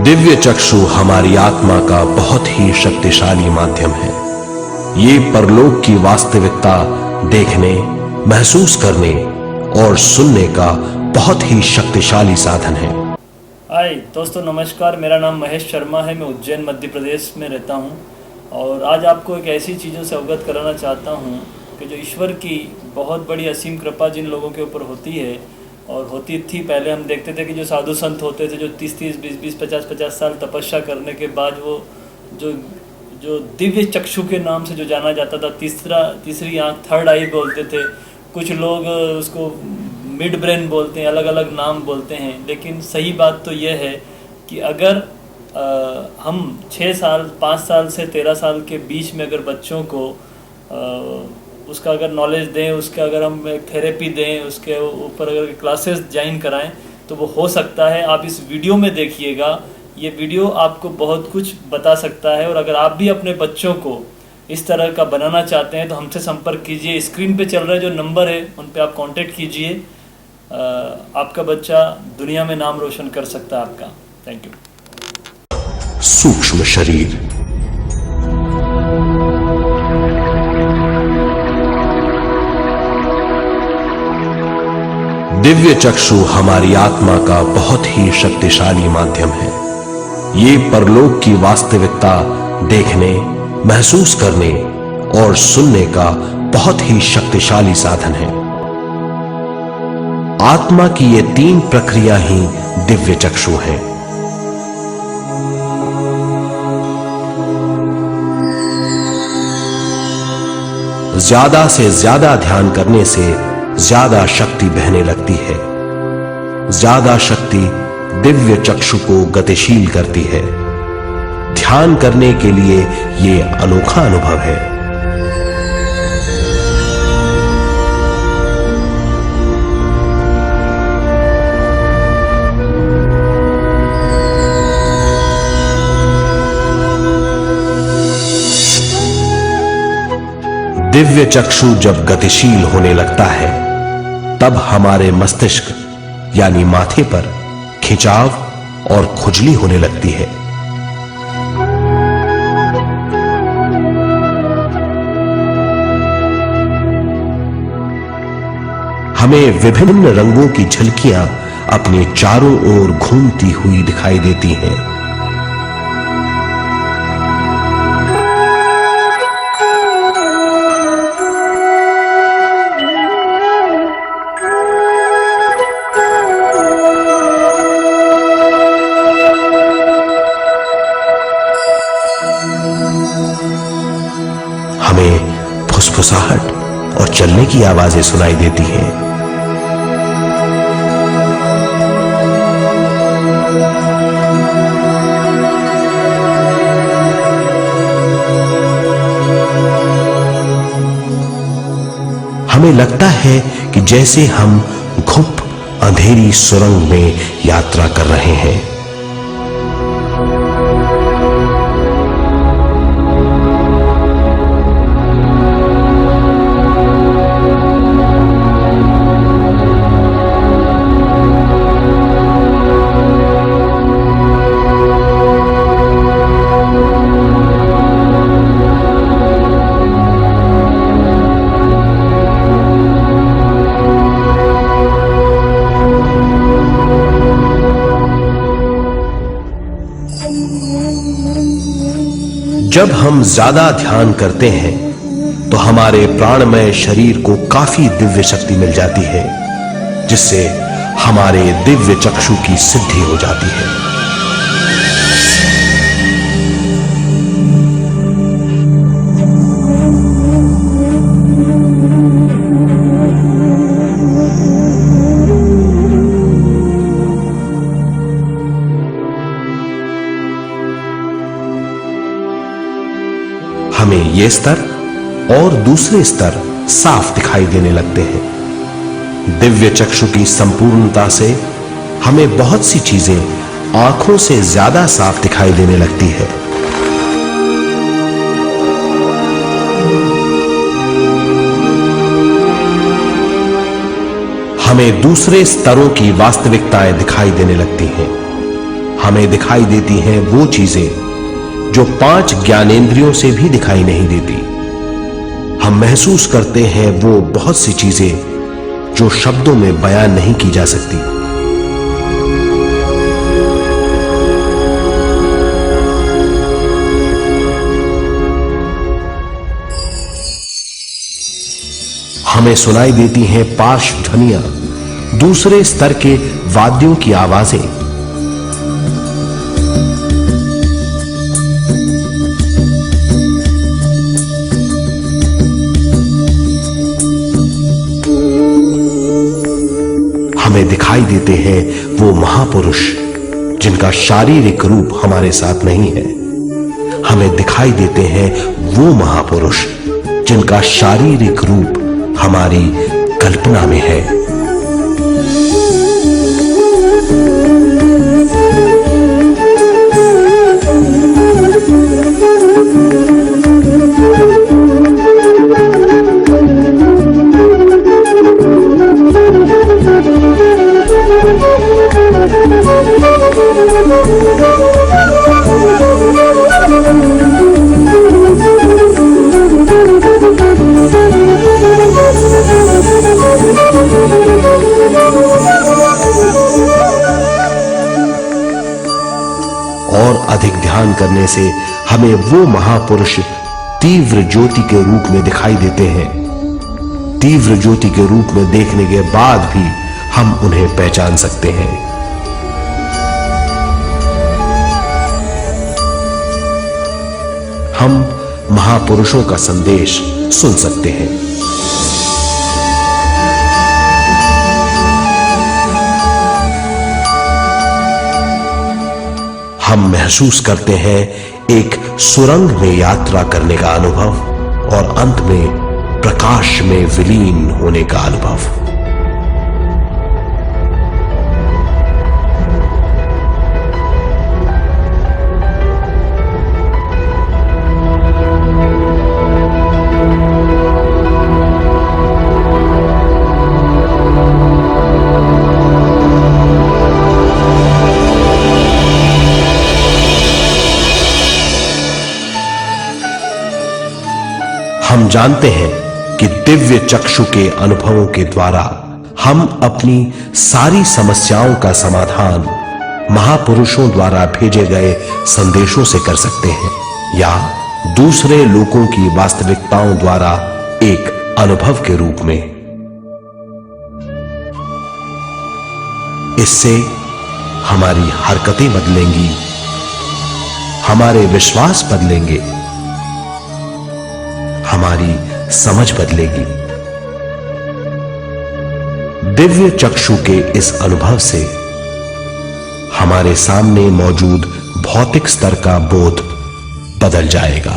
दिव्य चक्षु हमारी आत्मा का बहुत ही शक्तिशाली माध्यम है। ये परलोक की वास्तविकता देखने, महसूस करने और सुनने का बहुत ही शक्तिशाली साधन है। हाय दोस्तों, नमस्कार। मेरा नाम महेश शर्मा है। मैं उज्जैन मध्य प्रदेश में रहता हूँ और आज आपको एक ऐसी चीज़ों से अवगत कराना चाहता हूँ कि जो ईश्वर की बहुत बड़ी असीम कृपा जिन लोगों के ऊपर होती है और होती थी। पहले हम देखते थे कि जो साधु संत होते थे, जो 30-30, 20-20, 50-50 साल तपस्या करने के बाद वो जो दिव्य चक्षु के नाम से जो जाना जाता था, तीसरी आँख, थर्ड आई बोलते थे। कुछ लोग उसको मिड ब्रेन बोलते हैं, अलग अलग नाम बोलते हैं। लेकिन सही बात तो यह है कि अगर हम 6 साल, 5 साल से 13 साल के बीच में अगर बच्चों को उसका अगर नॉलेज दें, उसका अगर हम थेरेपी दें, उसके ऊपर अगर क्लासेस ज्वाइन कराएं, तो वो हो सकता है। आप इस वीडियो में देखिएगा, ये वीडियो आपको बहुत कुछ बता सकता है। और अगर आप भी अपने बच्चों को इस तरह का बनाना चाहते हैं तो हमसे संपर्क कीजिए। स्क्रीन पे चल रहे जो नंबर है उन पे आप कांटेक्ट कीजिए। आपका बच्चा दुनिया में नाम रोशन कर सकता है आपका। Thank you. सूक्ष्म शरीर। दिव्य चक्षु हमारी आत्मा का बहुत ही शक्तिशाली माध्यम है। ये परलोक की वास्तविकता देखने, महसूस करने और सुनने का बहुत ही शक्तिशाली साधन है। आत्मा की ये 3 प्रक्रिया ही दिव्य चक्षु है। ज्यादा से ज्यादा ध्यान करने से ज्यादा शक्ति बहने लगती है। ज्यादा शक्ति दिव्य चक्षु को गतिशील करती है। ध्यान करने के लिए यह अनोखा अनुभव है। दिव्य चक्षु जब गतिशील होने लगता है तब हमारे मस्तिष्क यानी माथे पर खिंचाव और खुजली होने लगती है। हमें विभिन्न रंगों की झलकियां अपने चारों ओर घूमती हुई दिखाई देती हैं। हमें फुसफुसाहट और चलने की आवाजें सुनाई देती हैं। हमें लगता है कि जैसे हम घुप अंधेरी सुरंग में यात्रा कर रहे हैं। जब हम ज्यादा ध्यान करते हैं तो हमारे प्राणमय शरीर को काफी दिव्य शक्ति मिल जाती है, जिससे हमारे दिव्य चक्षु की सिद्धि हो जाती है। हमें ये स्तर और दूसरे स्तर साफ दिखाई देने लगते हैं। दिव्य चक्षु की संपूर्णता से हमें बहुत सी चीजें आंखों से ज्यादा साफ दिखाई देने लगती है। हमें दूसरे स्तरों की वास्तविकताएं दिखाई देने लगती हैं। हमें दिखाई देती हैं वो चीजें जो 5 ज्ञानेंद्रियों से भी दिखाई नहीं देती। हम महसूस करते हैं वो बहुत सी चीजें जो शब्दों में बयान नहीं की जा सकती। हमें सुनाई देती हैं पार्श्व ध्वनियां, दूसरे स्तर के वाद्यों की आवाजें। हमें दिखाई देते हैं वो महापुरुष जिनका शारीरिक रूप हमारे साथ नहीं है। हमें दिखाई देते हैं वो महापुरुष जिनका शारीरिक रूप हमारी कल्पना में है। और अधिक ध्यान करने से हमें वो महापुरुष तीव्र ज्योति के रूप में दिखाई देते हैं। तीव्र ज्योति के रूप में देखने के बाद भी हम उन्हें पहचान सकते हैं। हम महापुरुषों का संदेश सुन सकते हैं। हम महसूस करते हैं एक सुरंग में यात्रा करने का अनुभव और अंत में प्रकाश में विलीन होने का अनुभव। हम जानते हैं कि दिव्य चक्षु के अनुभवों के द्वारा हम अपनी सारी समस्याओं का समाधान महापुरुषों द्वारा भेजे गए संदेशों से कर सकते हैं या दूसरे लोगों की वास्तविकताओं द्वारा एक अनुभव के रूप में। इससे हमारी हरकतें बदलेंगी, हमारे विश्वास बदलेंगे, हमारी समझ बदलेगी। दिव्य चक्षु के इस अनुभव से हमारे सामने मौजूद भौतिक स्तर का बोध बदल जाएगा।